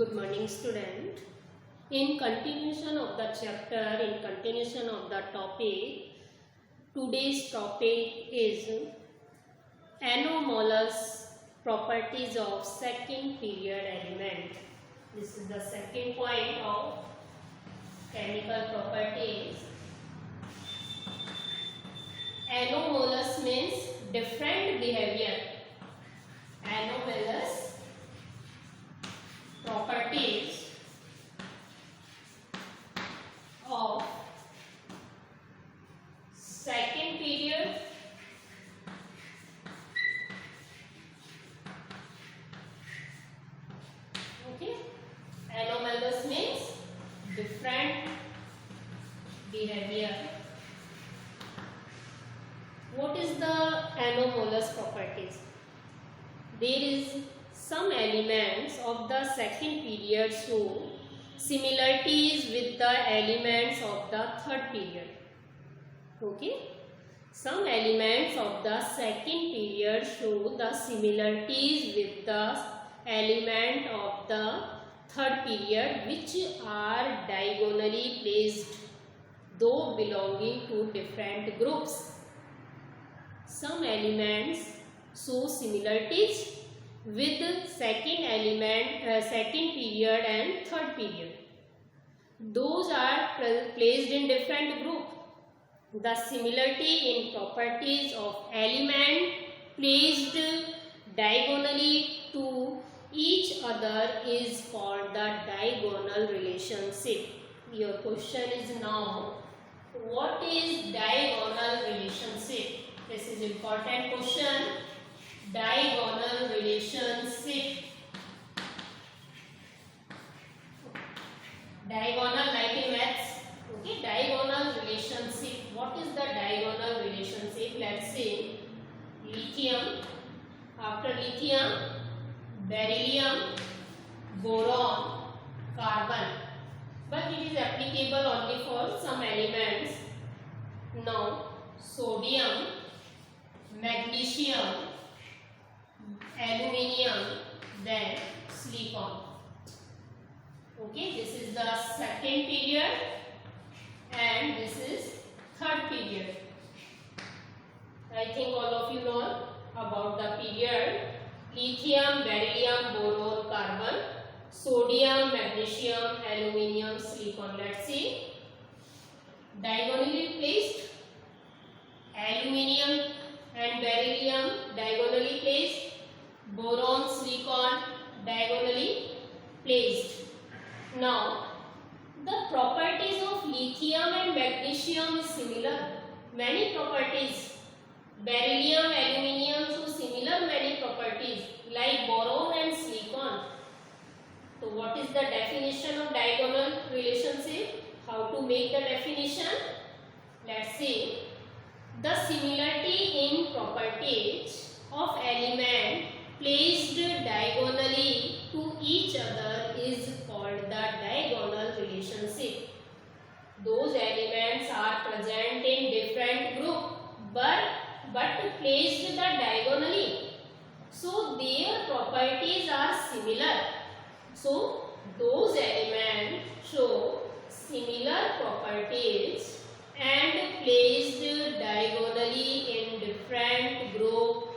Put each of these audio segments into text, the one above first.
Good morning, student. In continuation of the chapter, in continuation of the topic, today's topic is anomalous properties of second period element. This is the second point of chemical properties. Anomalous means different behavior. Anomalous properties of second period anomalous means different behavior. What is the anomalous properties? There is some elements of the second period show similarities with the elements of the third period. Okay, some elements of the second period show the similarities with the element of the third period, which are diagonally placed though belonging to different groups. Some elements show similarities with second period and third period. Those are placed in different group. The similarity in properties of element placed diagonally to each other is called the diagonal relationship. Your question is now, what is diagonal relationship? This is important question. Diagonal relationship. Diagonal like in maths. Okay, diagonal relationship. What is the diagonal relationship? Let's say lithium. After lithium, beryllium, boron, carbon. But it is applicable only for some elements. Now, sodium, magnesium, aluminium, then silicon. Okay, this is the second period and this is third period. I think all of you know about the period. Lithium, beryllium, boron, carbon, sodium, magnesium, aluminium, silicon. Let's see. Diagonally placed, aluminium and beryllium diagonally placed, boron, silicon diagonally placed. Now, the properties of lithium and magnesium is similar. Many properties. Beryllium, aluminium show similar many properties like boron and silicon. So, what is the definition of diagonal relationship? How to make the definition? Let's see. The similarity in properties of element placed diagonally to each other is called the diagonal relationship. Those elements are present in different group but placed diagonally. So their properties are similar. So those elements show similar properties and placed diagonally in different group.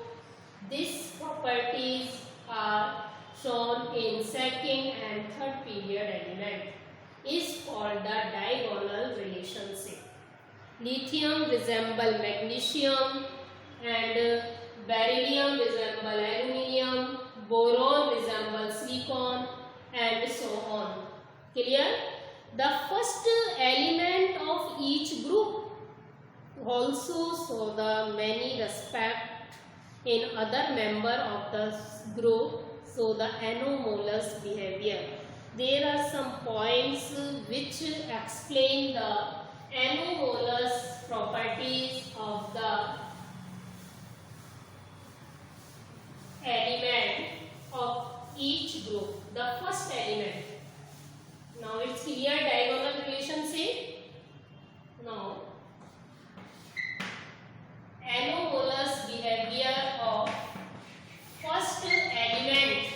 These properties are shown in second and third period element is called the diagonal relationship. Lithium resemble magnesium and beryllium resemble aluminium, boron resemble silicon and so on. Clear? The first element of each group also show the many respect in other member of the group, so the anomalous behavior. There are some points which explain the anomalous properties of the element of each group. The first element. Now it's clear diagonal relationship. Now anomalous behavior of first element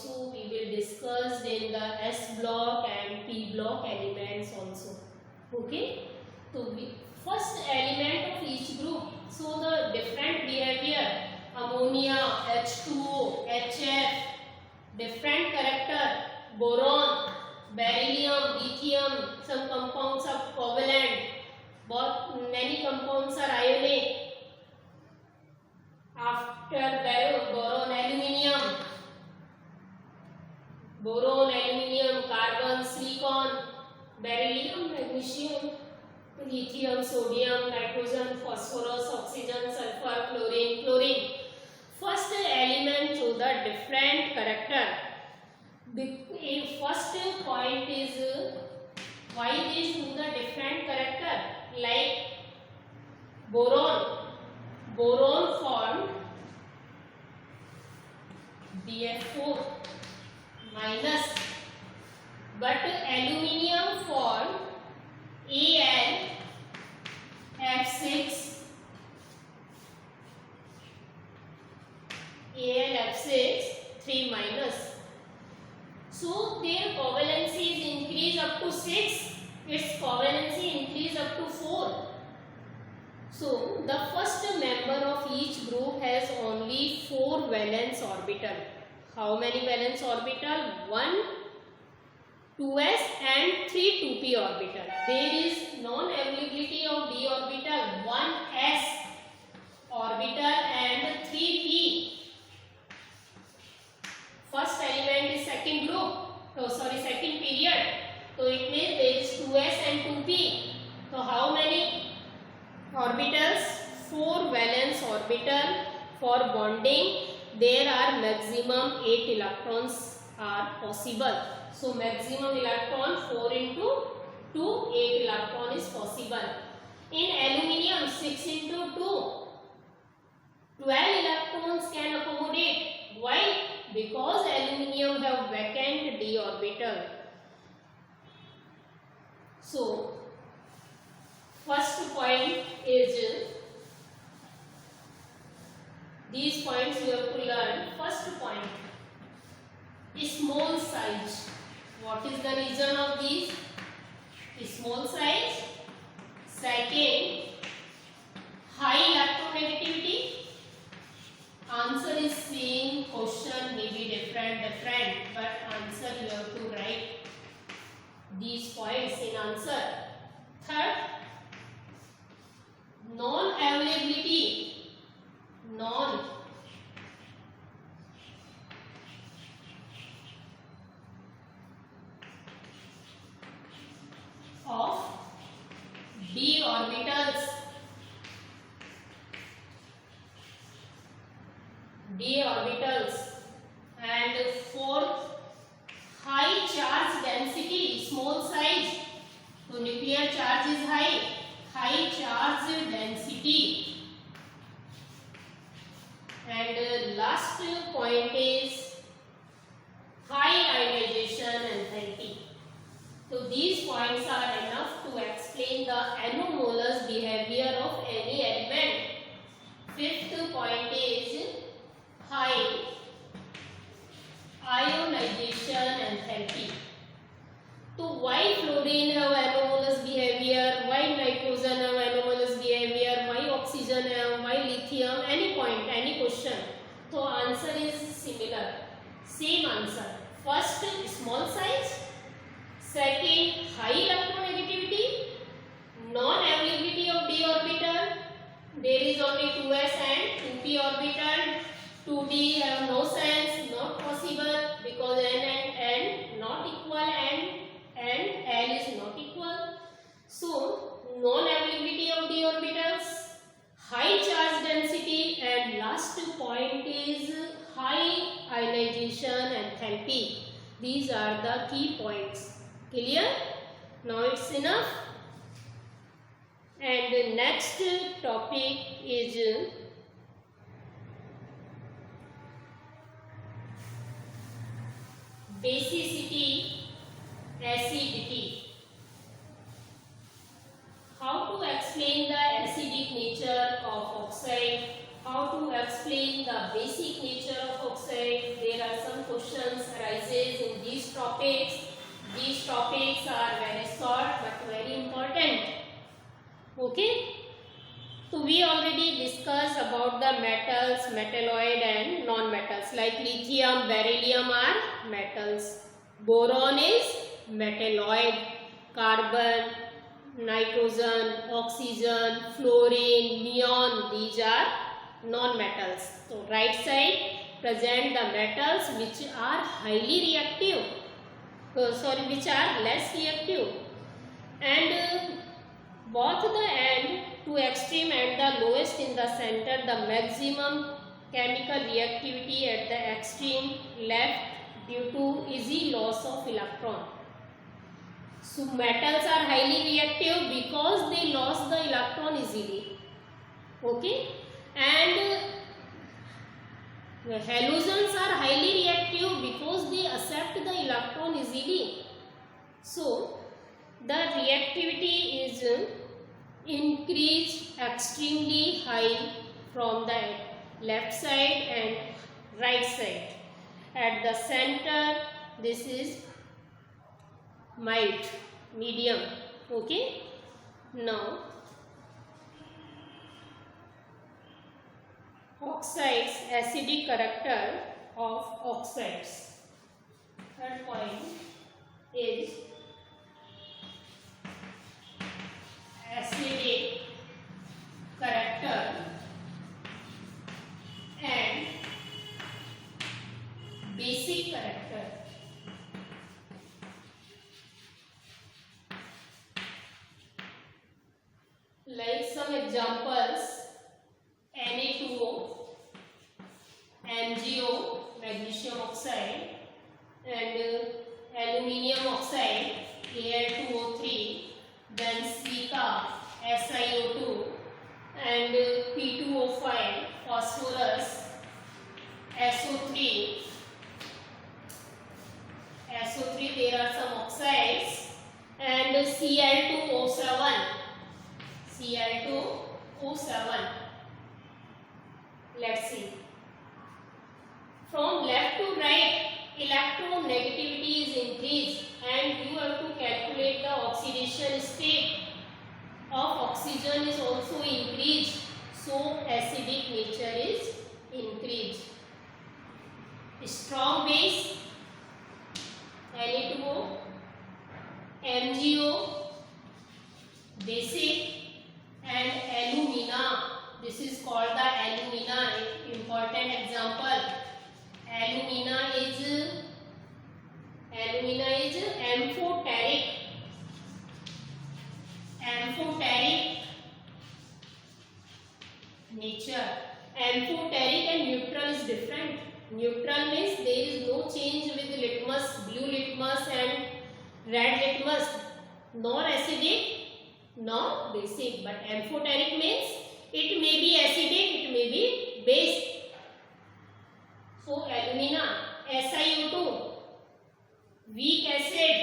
also we will discuss in the S block and P block elements also. Okay, so first element of each group, so the different behavior, ammonia, H2O, HF, different character, boron, beryllium, lithium, some compounds are covalent, but many compounds are ionic. After boron, aluminium, carbon, silicon, beryllium, magnesium, lithium, sodium, nitrogen, phosphorus, oxygen, sulfur, chlorine. First element to the different character. The first point is why these to the different character, like boron formed BF4 minus, but aluminium formed AlF6 3 minus. So their covalency is increased up to 6, its covalency increased up to 4. So the first member of each group has only 4 valence orbital. How many valence orbital? 1 2s and 3 2p orbital. There is non-availability of d orbital, 1s orbital and 3p. First element is second group, second period. So it means there is 2s and 2p. So how many orbitals? 4 valence orbital. For bonding there are maximum 8 electrons are possible. So maximum electron 4 into 2, 8 electron is possible. In aluminium 6 into 2, 12 electrons can accommodate. Why? Because aluminium have vacant d orbital. So first point is, these points you have to learn. First point, small size. What is the reason of these? Small size. Second, high electronegativity. Answer is same, question may be different, but answer you have to write these points in answer. Third, non-availability. Of d orbitals. And fourth, high charge density, small size. So nuclear charge is high charge density. And last point is high ionization enthalpy. So these points are enough to explain the anomalous behavior of any element. Fifth point is high ionization enthalpy. So why fluorine have anomalous behavior, why nitrogen have anomalous behavior, why oxygen have, why lithium, any point, any question. So answer is similar, same answer. First, small size. Second, high electronegativity, non-availability of d orbital. There is only 2s and 2p orbital. 2d have no sense, not possible, because n and n not equal, and L is not equal. So non-availability of d orbitals, high charge density, and last point is high ionization enthalpy. These are the key points. Clear? Now it's enough. And the next topic is basicity, acidity. How to explain the acidic nature of oxide, how to explain explain the basic nature of oxide. There are some questions arises in these topics. These topics are very short but very important. Okay. So we already discussed about the metals, metalloid and non-metals like lithium, beryllium are metals. Boron is metalloid. Carbon, nitrogen, oxygen, fluorine, neon, these are non-metals. So right side present the metals which are highly reactive. Which are less reactive. And both the end to extreme and the lowest in the center, the maximum chemical reactivity at the extreme left due to easy loss of electron. So metals are highly reactive because they lost the electron easily. Okay, and halogens are highly reactive because they accept the electron easily. So the reactivity is increased extremely high from the left side and right side. At the center, this is mild, medium. Okay. Now, oxides, acidic character of oxides. Third point is acidic character and basic character. Like some examples, Na2O, MgO, magnesium oxide, and aluminium oxide, Al2O3, then Silica, SiO2, and P2O5, phosphorus, SO3. There are some oxides, and Cl2O7. Let's see. From left to right, electronegativity is increased, and you have to calculate the oxidation state of oxygen is also increased. So acidic nature is increased. Strong base, Na2O, MgO, basic, and alumina. This is called the alumina. Important example. Alumina is amphoteric. Amphoteric nature. Amphoteric and neutral is different. Neutral means there is no change with litmus, blue litmus and red litmus, nor acidic nor basic. But amphoteric means it may be acidic, it may be base. So alumina, SiO2, weak acid.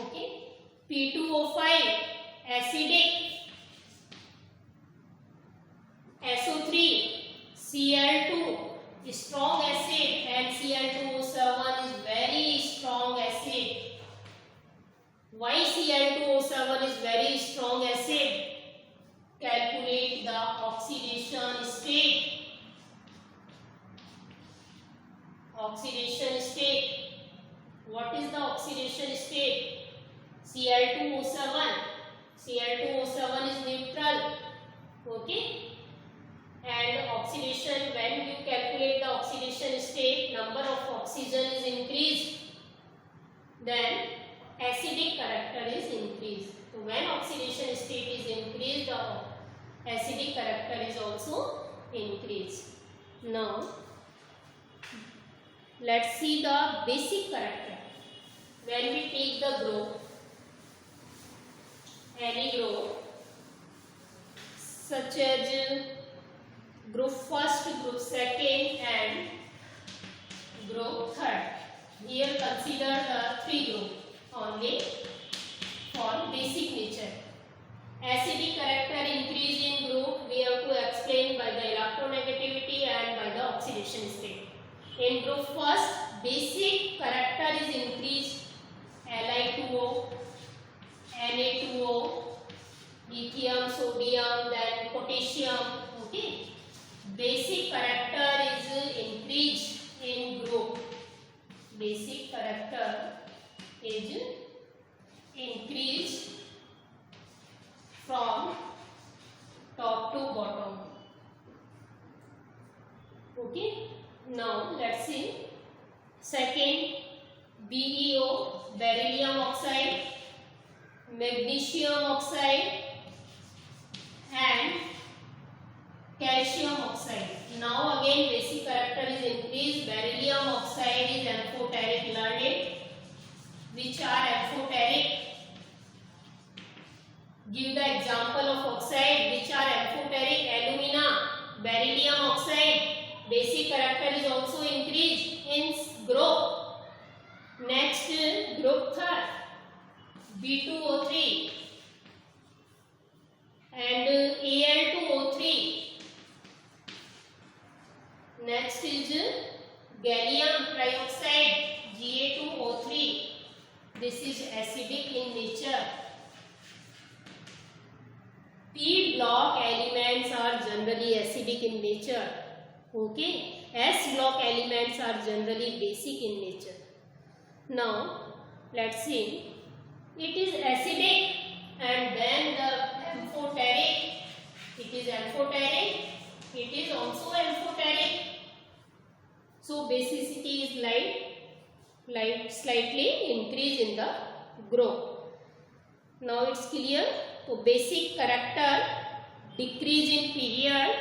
Okay. P2O5, acidic. SO3, Cl2, strong acid, and Cl2O7 is very strong acid. Why Cl2O7 is very strong acid? Calculate the oxidation state. Oxidation state. What is the oxidation state? Cl2O7. Cl2O7 is neutral. Okay. And oxidation, when you calculate the oxidation state, number of oxygen is increased. Then acidic character is increased. So when oxidation state is increased, the acidic character is also increased. Now, let's see the basic character. When we take the group, any group, such as group first, group second, and group third. Here consider the three groups only for basic nature. acidic character increase in group we have to explain by the electronegativity and by the oxidation state. In group first, basic character is increased, Li2O, Na2O, lithium, sodium, then potassium. Okay, basic character is increased in group. Basic character is increased from top to bottom. Okay, now let's see. Second, BeO, beryllium oxide, magnesium oxide and calcium oxide. Now again basic character is increased. Beryllium oxide is amphoteric, learn it. Which are amphoteric? Give the example of oxide which are amphoteric. Alumina, beryllium oxide. Basic character is also increased in group. Next, group third, B2O3 and Al2O3. Next is gallium trioxide, Ga2O3. This is acidic in nature. P block elements are generally acidic in nature. Okay, S block elements are generally basic in nature. Now let's see. It is acidic and then the amphoteric. It is amphoteric. It is also amphoteric. So basicity is slightly increase in the group. Now it's clear. So basic character decrease in period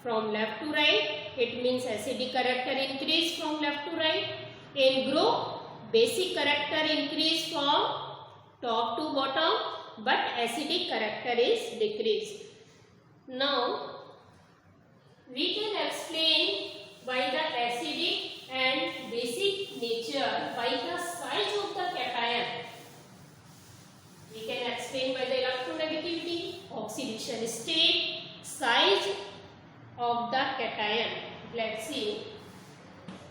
from left to right. It means acidic character increase from left to right. In group, basic character increase from top to bottom, but acidic character is decreased. Now we can explain by the acidic and basic nature by the size of the cation. We can explain by the electronegativity, oxidation state, size of the cation. Let's see.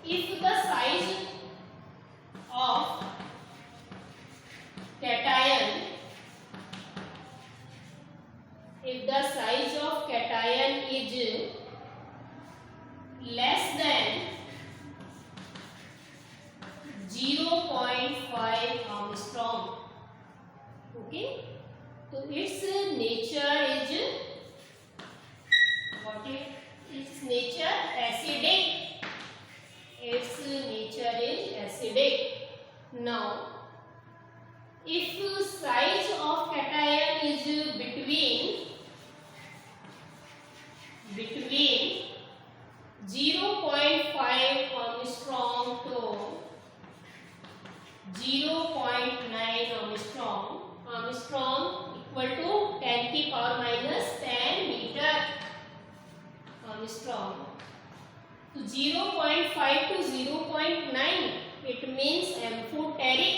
If the size of cation, if the size of cation is less than 0.5 Armstrong, okay, so its nature is what? Its nature acidic. Its nature is acidic. Now, if size of cation is between 0.5 Armstrong to 0.9 Armstrong equal to 10 की power minus 10 meter Armstrong. So 0.5 to 0.9, it means amphoteric.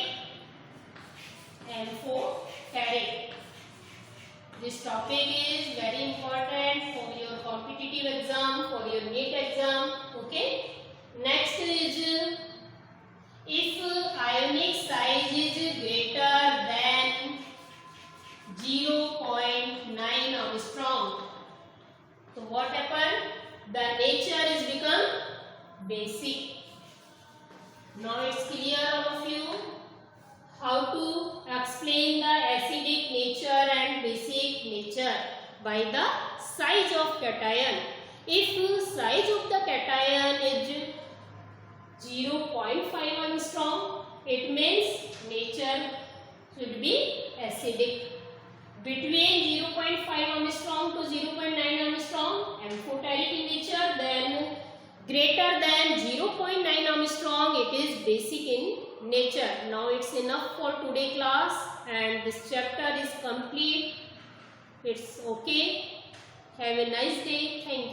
This topic is very important for your competitive exam, for your NEET exam. Okay. Next is if ionic size is greater than 0.9 Armstrong. So what happened? The nature is become basic. Now it's clear all of you how to explain the acidic nature and basic nature by the size of cation. If size of the cation is 0.5 Armstrong, it means nature should be acidic. Between 0.5 Armstrong to 0.9 Armstrong, amphoteric in nature. Then greater than 0.9 Armstrong, it is basic in nature. Now it's enough for today class and this chapter is complete. It's okay. Have a nice day. Thank you.